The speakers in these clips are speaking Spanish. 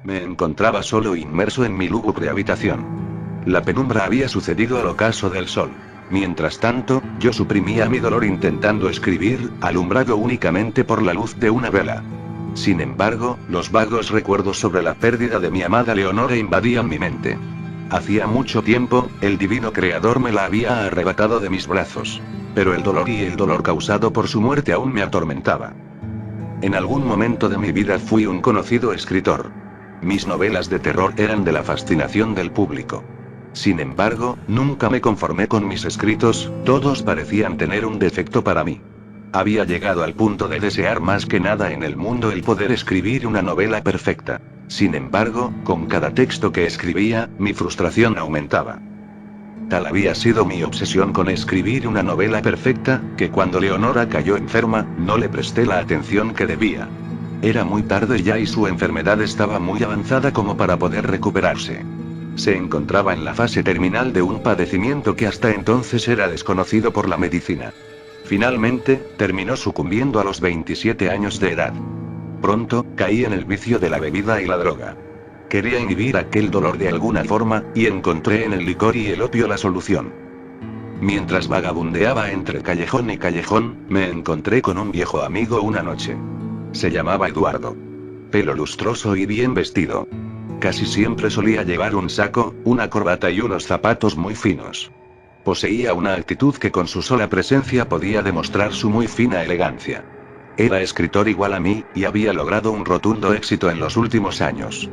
Me encontraba solo inmerso en mi lúgubre habitación. La penumbra había sucedido al ocaso del sol. Mientras tanto, yo suprimía mi dolor intentando escribir, alumbrado únicamente por la luz de una vela. Sin embargo, los vagos recuerdos sobre la pérdida de mi amada Leonora invadían mi mente. Hacía mucho tiempo, el divino creador me la había arrebatado de mis brazos. Pero el dolor causado por su muerte aún me atormentaba. En algún momento de mi vida fui un conocido escritor. Mis novelas de terror eran de la fascinación del público. Sin embargo, nunca me conformé con mis escritos, todos parecían tener un defecto para mí. Había llegado al punto de desear más que nada en el mundo el poder escribir una novela perfecta. Sin embargo, con cada texto que escribía, mi frustración aumentaba. Tal había sido mi obsesión con escribir una novela perfecta, que cuando Leonora cayó enferma, no le presté la atención que debía. Era muy tarde ya y su enfermedad estaba muy avanzada como para poder recuperarse. Se encontraba en la fase terminal de un padecimiento que hasta entonces era desconocido por la medicina. Finalmente, terminó sucumbiendo a los 27 años de edad. Pronto, caí en el vicio de la bebida y la droga. Quería inhibir aquel dolor de alguna forma, y encontré en el licor y el opio la solución. Mientras vagabundeaba entre callejón y callejón, me encontré con un viejo amigo una noche. Se llamaba Eduardo. Pelo lustroso y bien vestido. Casi siempre solía llevar un saco, una corbata y unos zapatos muy finos. Poseía una actitud que con su sola presencia podía demostrar su muy fina elegancia. Era escritor igual a mí, y había logrado un rotundo éxito en los últimos años.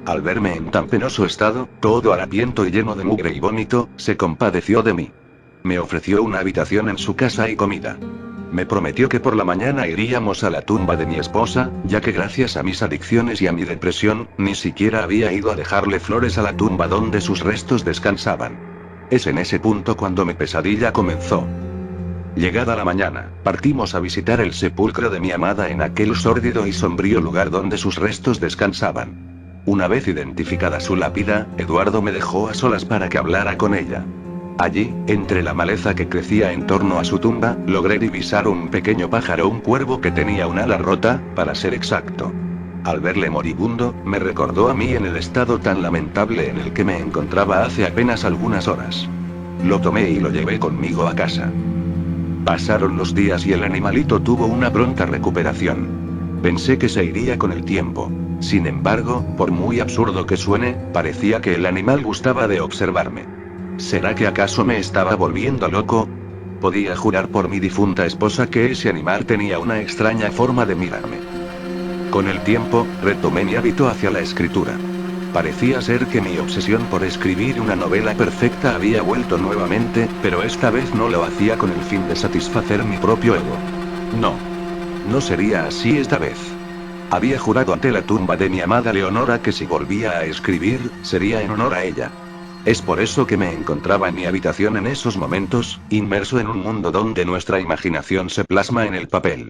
Al verme en tan penoso estado, todo harapiento y lleno de mugre y vómito, se compadeció de mí. Me ofreció una habitación en su casa y comida. Me prometió que por la mañana iríamos a la tumba de mi esposa, ya que gracias a mis adicciones y a mi depresión, ni siquiera había ido a dejarle flores a la tumba donde sus restos descansaban. Es en ese punto cuando mi pesadilla comenzó. Llegada la mañana, partimos a visitar el sepulcro de mi amada en aquel sórdido y sombrío lugar donde sus restos descansaban. Una vez identificada su lápida, Eduardo me dejó a solas para que hablara con ella. Allí, entre la maleza que crecía en torno a su tumba, logré divisar un pequeño pájaro, un cuervo que tenía un ala rota, para ser exacto. Al verle moribundo, me recordó a mí en el estado tan lamentable en el que me encontraba hace apenas algunas horas. Lo tomé y lo llevé conmigo a casa. Pasaron los días y el animalito tuvo una pronta recuperación. Pensé que se iría con el tiempo. Sin embargo, por muy absurdo que suene, parecía que el animal gustaba de observarme. ¿Será que acaso me estaba volviendo loco? Podía jurar por mi difunta esposa que ese animal tenía una extraña forma de mirarme. Con el tiempo, retomé mi hábito hacia la escritura. Parecía ser que mi obsesión por escribir una novela perfecta había vuelto nuevamente, pero esta vez no lo hacía con el fin de satisfacer mi propio ego. No. No sería así esta vez. Había jurado ante la tumba de mi amada Leonora que si volvía a escribir, sería en honor a ella. Es por eso que me encontraba en mi habitación en esos momentos, inmerso en un mundo donde nuestra imaginación se plasma en el papel.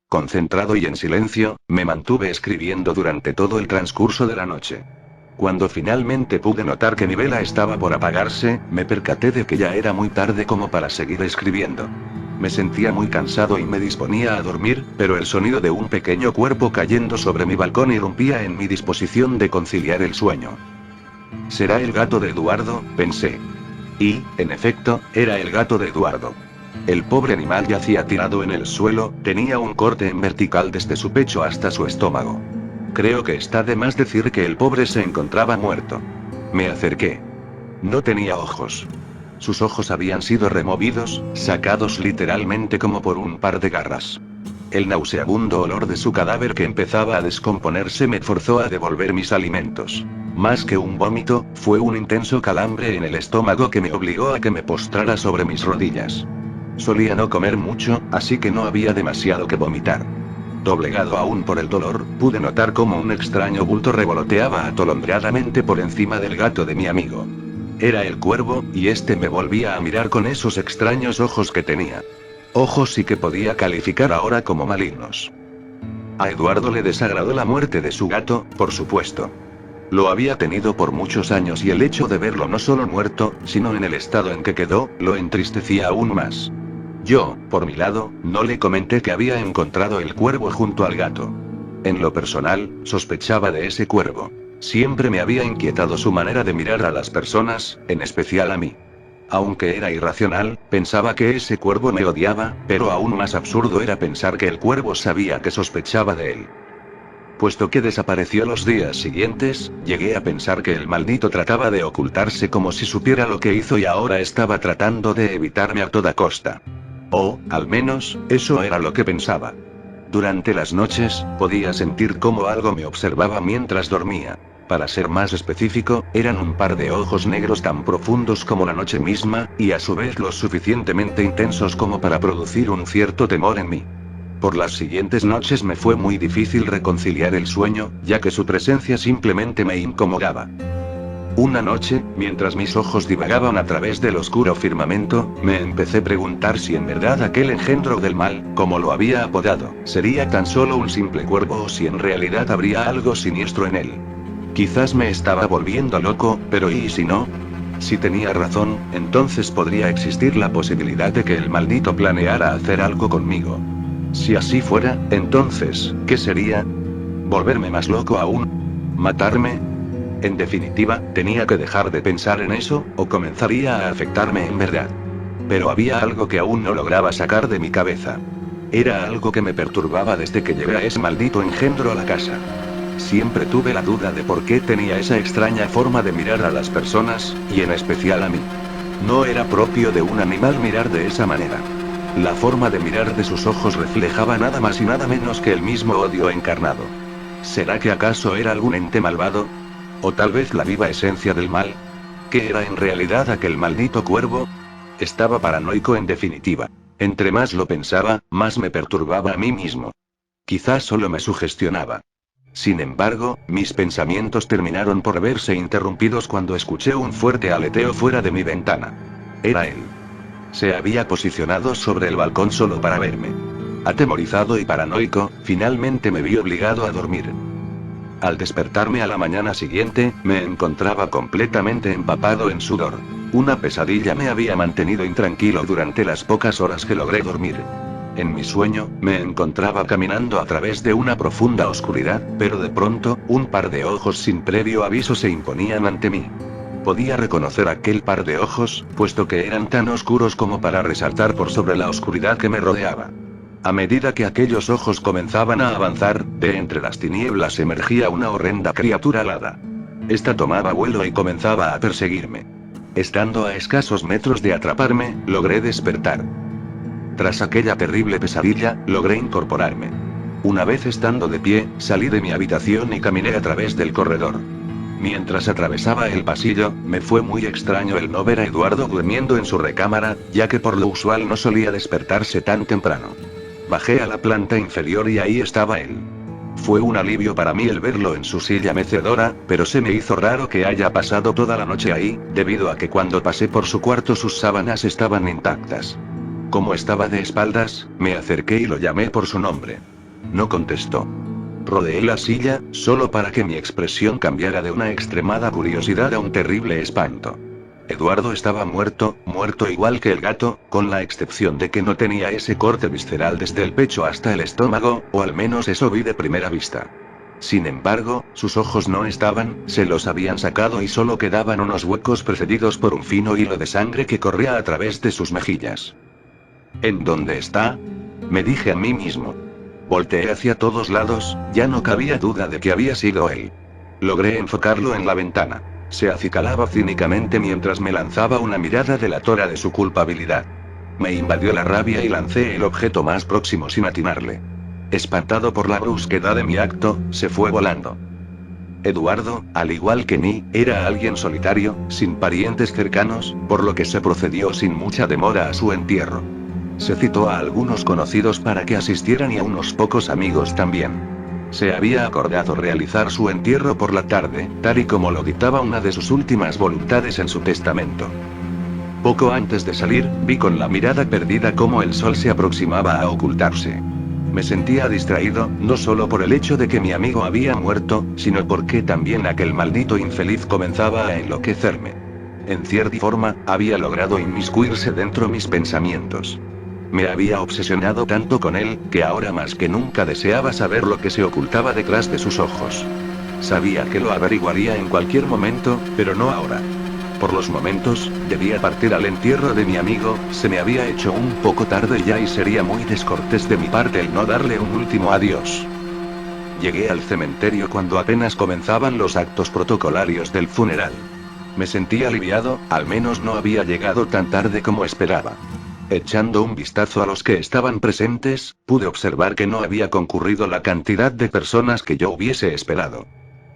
Concentrado y en silencio, me mantuve escribiendo durante todo el transcurso de la noche. Cuando finalmente pude notar que mi vela estaba por apagarse, me percaté de que ya era muy tarde como para seguir escribiendo. Me sentía muy cansado y me disponía a dormir, pero el sonido de un pequeño cuerpo cayendo sobre mi balcón irrumpía en mi disposición de conciliar el sueño. ¿Será el gato de Eduardo?, pensé. Y, en efecto, era el gato de Eduardo. El pobre animal yacía tirado en el suelo, tenía un corte en vertical desde su pecho hasta su estómago. Creo que está de más decir que el pobre se encontraba muerto. Me acerqué. No tenía ojos. Sus ojos habían sido removidos, sacados literalmente como por un par de garras. El nauseabundo olor de su cadáver que empezaba a descomponerse me forzó a devolver mis alimentos. Más que un vómito, fue un intenso calambre en el estómago que me obligó a que me postrara sobre mis rodillas. Solía no comer mucho, así que no había demasiado que vomitar. Doblegado aún por el dolor, pude notar cómo un extraño bulto revoloteaba atolondradamente por encima del gato de mi amigo. Era el cuervo, y este me volvía a mirar con esos extraños ojos que tenía. Ojos sí que podía calificar ahora como malignos. A Eduardo le desagradó la muerte de su gato, por supuesto. Lo había tenido por muchos años y el hecho de verlo no solo muerto, sino en el estado en que quedó, lo entristecía aún más. Yo, por mi lado, no le comenté que había encontrado el cuervo junto al gato. En lo personal, sospechaba de ese cuervo. Siempre me había inquietado su manera de mirar a las personas, en especial a mí. Aunque era irracional, pensaba que ese cuervo me odiaba, pero aún más absurdo era pensar que el cuervo sabía que sospechaba de él. Puesto que desapareció los días siguientes, llegué a pensar que el maldito trataba de ocultarse como si supiera lo que hizo y ahora estaba tratando de evitarme a toda costa. O, al menos, eso era lo que pensaba. Durante las noches, podía sentir cómo algo me observaba mientras dormía. Para ser más específico, eran un par de ojos negros tan profundos como la noche misma, y a su vez lo suficientemente intensos como para producir un cierto temor en mí. Por las siguientes noches me fue muy difícil reconciliar el sueño, ya que su presencia simplemente me incomodaba. Una noche, mientras mis ojos divagaban a través del oscuro firmamento, me empecé a preguntar si en verdad aquel engendro del mal, como lo había apodado, sería tan solo un simple cuervo o si en realidad habría algo siniestro en él. Quizás me estaba volviendo loco, pero ¿y si no? Si tenía razón, entonces podría existir la posibilidad de que el maldito planeara hacer algo conmigo. Si así fuera, entonces, ¿qué sería? ¿Volverme más loco aún? ¿Matarme? En definitiva, tenía que dejar de pensar en eso, o comenzaría a afectarme en verdad. Pero había algo que aún no lograba sacar de mi cabeza. Era algo que me perturbaba desde que llegué a ese maldito engendro a la casa. Siempre tuve la duda de por qué tenía esa extraña forma de mirar a las personas, y en especial a mí. No era propio de un animal mirar de esa manera. La forma de mirar de sus ojos reflejaba nada más y nada menos que el mismo odio encarnado. ¿Será que acaso era algún ente malvado? ¿O tal vez la viva esencia del mal? ¿Qué era en realidad aquel maldito cuervo? Estaba paranoico en definitiva. Entre más lo pensaba, más me perturbaba a mí mismo. Quizás solo me sugestionaba. Sin embargo, mis pensamientos terminaron por verse interrumpidos cuando escuché un fuerte aleteo fuera de mi ventana. Era él. Se había posicionado sobre el balcón solo para verme. Atemorizado y paranoico, finalmente me vi obligado a dormir. Al despertarme a la mañana siguiente, me encontraba completamente empapado en sudor. Una pesadilla me había mantenido intranquilo durante las pocas horas que logré dormir. En mi sueño, me encontraba caminando a través de una profunda oscuridad, pero de pronto, un par de ojos sin previo aviso se imponían ante mí. Podía reconocer aquel par de ojos, puesto que eran tan oscuros como para resaltar por sobre la oscuridad que me rodeaba. A medida que aquellos ojos comenzaban a avanzar, de entre las tinieblas emergía una horrenda criatura alada. Esta tomaba vuelo y comenzaba a perseguirme. Estando a escasos metros de atraparme, logré despertar. Tras aquella terrible pesadilla, logré incorporarme. Una vez estando de pie, salí de mi habitación y caminé a través del corredor. Mientras atravesaba el pasillo, me fue muy extraño el no ver a Eduardo durmiendo en su recámara, ya que por lo usual no solía despertarse tan temprano. Bajé a la planta inferior y ahí estaba él. Fue un alivio para mí el verlo en su silla mecedora, pero se me hizo raro que haya pasado toda la noche ahí, debido a que cuando pasé por su cuarto sus sábanas estaban intactas. Como estaba de espaldas, me acerqué y lo llamé por su nombre. No contestó. Rodeé la silla, solo para que mi expresión cambiara de una extremada curiosidad a un terrible espanto. Eduardo estaba muerto, muerto igual que el gato, con la excepción de que no tenía ese corte visceral desde el pecho hasta el estómago, o al menos eso vi de primera vista. Sin embargo, sus ojos no estaban, se los habían sacado y solo quedaban unos huecos precedidos por un fino hilo de sangre que corría a través de sus mejillas. ¿En dónde está? Me dije a mí mismo. Volteé hacia todos lados, ya no cabía duda de que había sido él. Logré enfocarlo en la ventana. Se acicalaba cínicamente mientras me lanzaba una mirada delatora de su culpabilidad. Me invadió la rabia y lancé el objeto más próximo sin atinarle. Espantado por la brusquedad de mi acto, se fue volando. Eduardo, al igual que mí, era alguien solitario, sin parientes cercanos, por lo que se procedió sin mucha demora a su entierro. Se citó a algunos conocidos para que asistieran y a unos pocos amigos también. Se había acordado realizar su entierro por la tarde, tal y como lo dictaba una de sus últimas voluntades en su testamento. Poco antes de salir, vi con la mirada perdida cómo el sol se aproximaba a ocultarse. Me sentía distraído, no solo por el hecho de que mi amigo había muerto, sino porque también aquel maldito infeliz comenzaba a enloquecerme. En cierta forma, había logrado inmiscuirse dentro mis pensamientos. Me había obsesionado tanto con él, que ahora más que nunca deseaba saber lo que se ocultaba detrás de sus ojos. Sabía que lo averiguaría en cualquier momento, pero no ahora. Por los momentos, debía partir al entierro de mi amigo, se me había hecho un poco tarde ya y sería muy descortés de mi parte el no darle un último adiós. Llegué al cementerio cuando apenas comenzaban los actos protocolarios del funeral. Me sentí aliviado, al menos no había llegado tan tarde como esperaba. Echando un vistazo a los que estaban presentes, pude observar que no había concurrido la cantidad de personas que yo hubiese esperado.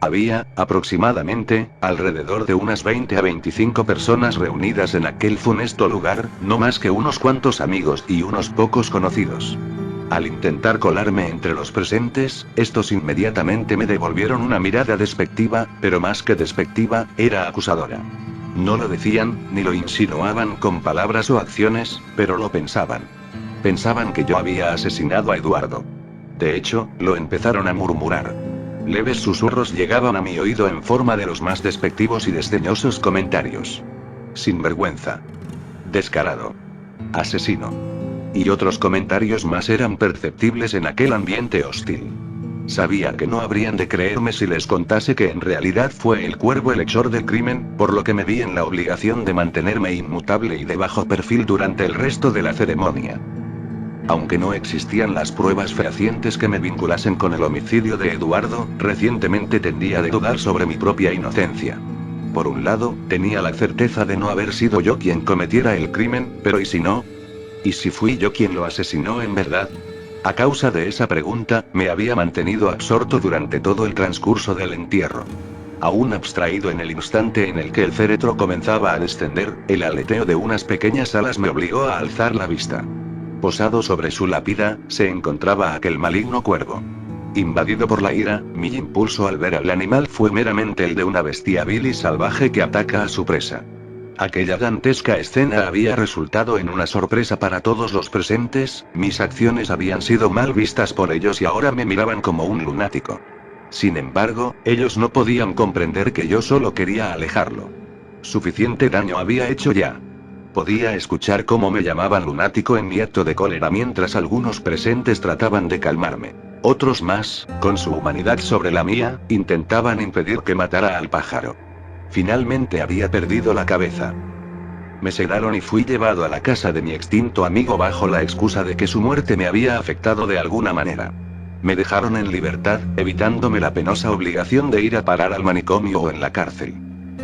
Había, aproximadamente, alrededor de unas 20 a 25 personas reunidas en aquel funesto lugar, no más que unos cuantos amigos y unos pocos conocidos. Al intentar colarme entre los presentes, estos inmediatamente me devolvieron una mirada despectiva, pero más que despectiva, era acusadora. No lo decían, ni lo insinuaban con palabras o acciones, pero lo pensaban. Pensaban que yo había asesinado a Eduardo. De hecho, lo empezaron a murmurar. Leves susurros llegaban a mi oído en forma de los más despectivos y desdeñosos comentarios. Sinvergüenza. Descarado. Asesino. Y otros comentarios más eran perceptibles en aquel ambiente hostil. Sabía que no habrían de creerme si les contase que en realidad fue el cuervo el hechor del crimen, por lo que me vi en la obligación de mantenerme inmutable y de bajo perfil durante el resto de la ceremonia. Aunque no existían las pruebas fehacientes que me vinculasen con el homicidio de Eduardo, recientemente tendía a dudar sobre mi propia inocencia. Por un lado, tenía la certeza de no haber sido yo quien cometiera el crimen, pero ¿y si no? ¿Y si fui yo quien lo asesinó en verdad? A causa de esa pregunta, me había mantenido absorto durante todo el transcurso del entierro. Aún abstraído en el instante en el que el féretro comenzaba a descender, el aleteo de unas pequeñas alas me obligó a alzar la vista. Posado sobre su lápida, se encontraba aquel maligno cuervo. Invadido por la ira, mi impulso al ver al animal fue meramente el de una bestia vil y salvaje que ataca a su presa. Aquella dantesca escena había resultado en una sorpresa para todos los presentes, mis acciones habían sido mal vistas por ellos y ahora me miraban como un lunático. Sin embargo, ellos no podían comprender que yo solo quería alejarlo. Suficiente daño había hecho ya. Podía escuchar cómo me llamaban lunático en mi acto de cólera mientras algunos presentes trataban de calmarme. Otros más, con su humanidad sobre la mía, intentaban impedir que matara al pájaro. Finalmente había perdido la cabeza. Me sedaron y fui llevado a la casa de mi extinto amigo bajo la excusa de que su muerte me había afectado de alguna manera. Me dejaron en libertad, evitándome la penosa obligación de ir a parar al manicomio o en la cárcel.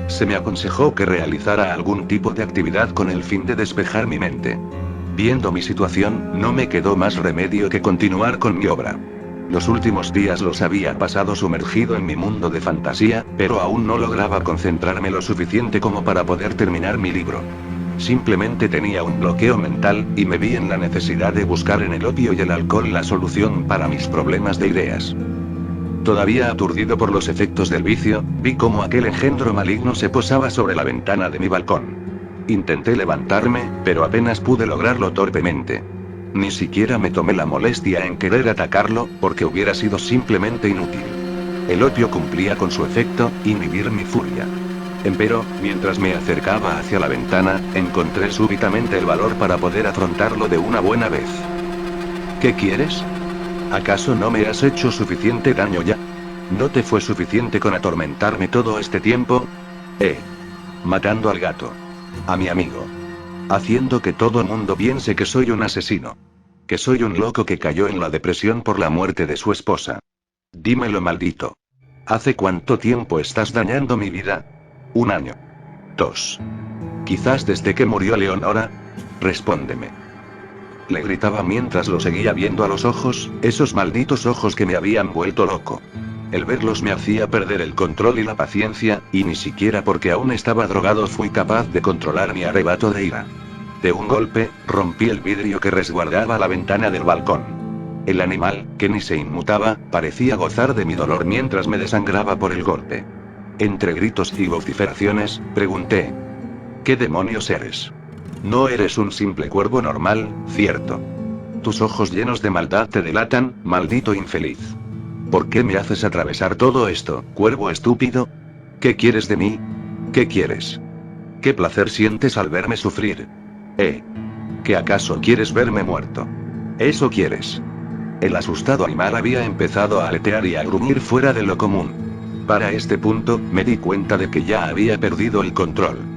Se me aconsejó que realizara algún tipo de actividad con el fin de despejar mi mente. Viendo mi situación, no me quedó más remedio que continuar con mi obra. Los últimos días los había pasado sumergido en mi mundo de fantasía, pero aún no lograba concentrarme lo suficiente como para poder terminar mi libro. Simplemente tenía un bloqueo mental, y me vi en la necesidad de buscar en el opio y el alcohol la solución para mis problemas de ideas. Todavía aturdido por los efectos del vicio, vi cómo aquel engendro maligno se posaba sobre la ventana de mi balcón. Intenté levantarme, pero apenas pude lograrlo torpemente. Ni siquiera me tomé la molestia en querer atacarlo, porque hubiera sido simplemente inútil. El opio cumplía con su efecto, inhibir mi furia. Empero, mientras me acercaba hacia la ventana, encontré súbitamente el valor para poder afrontarlo de una buena vez. ¿Qué quieres? ¿Acaso no me has hecho suficiente daño ya? ¿No te fue suficiente con atormentarme todo este tiempo? Matando al gato. A mi amigo. Haciendo que todo el mundo piense que soy un asesino. Que soy un loco que cayó en la depresión por la muerte de su esposa. Dímelo, maldito. ¿Hace cuánto tiempo estás dañando mi vida? 1 año. 2. Quizás desde que murió Leonora. Respóndeme. Le gritaba mientras lo seguía viendo a los ojos, esos malditos ojos que me habían vuelto loco. El verlos me hacía perder el control y la paciencia, y ni siquiera porque aún estaba drogado fui capaz de controlar mi arrebato de ira. De un golpe, rompí el vidrio que resguardaba la ventana del balcón. El animal, que ni se inmutaba, parecía gozar de mi dolor mientras me desangraba por el golpe. Entre gritos y vociferaciones, pregunté: ¿qué demonios eres? No eres un simple cuervo normal, ¿cierto? Tus ojos llenos de maldad te delatan, maldito infeliz. ¿Por qué me haces atravesar todo esto, cuervo estúpido? ¿Qué quieres de mí? ¿Qué quieres? ¿Qué placer sientes al verme sufrir? ¿Que acaso quieres verme muerto? ¿Eso quieres? El asustado animal había empezado a aletear y a gruñir fuera de lo común. Para este punto, me di cuenta de que ya había perdido el control.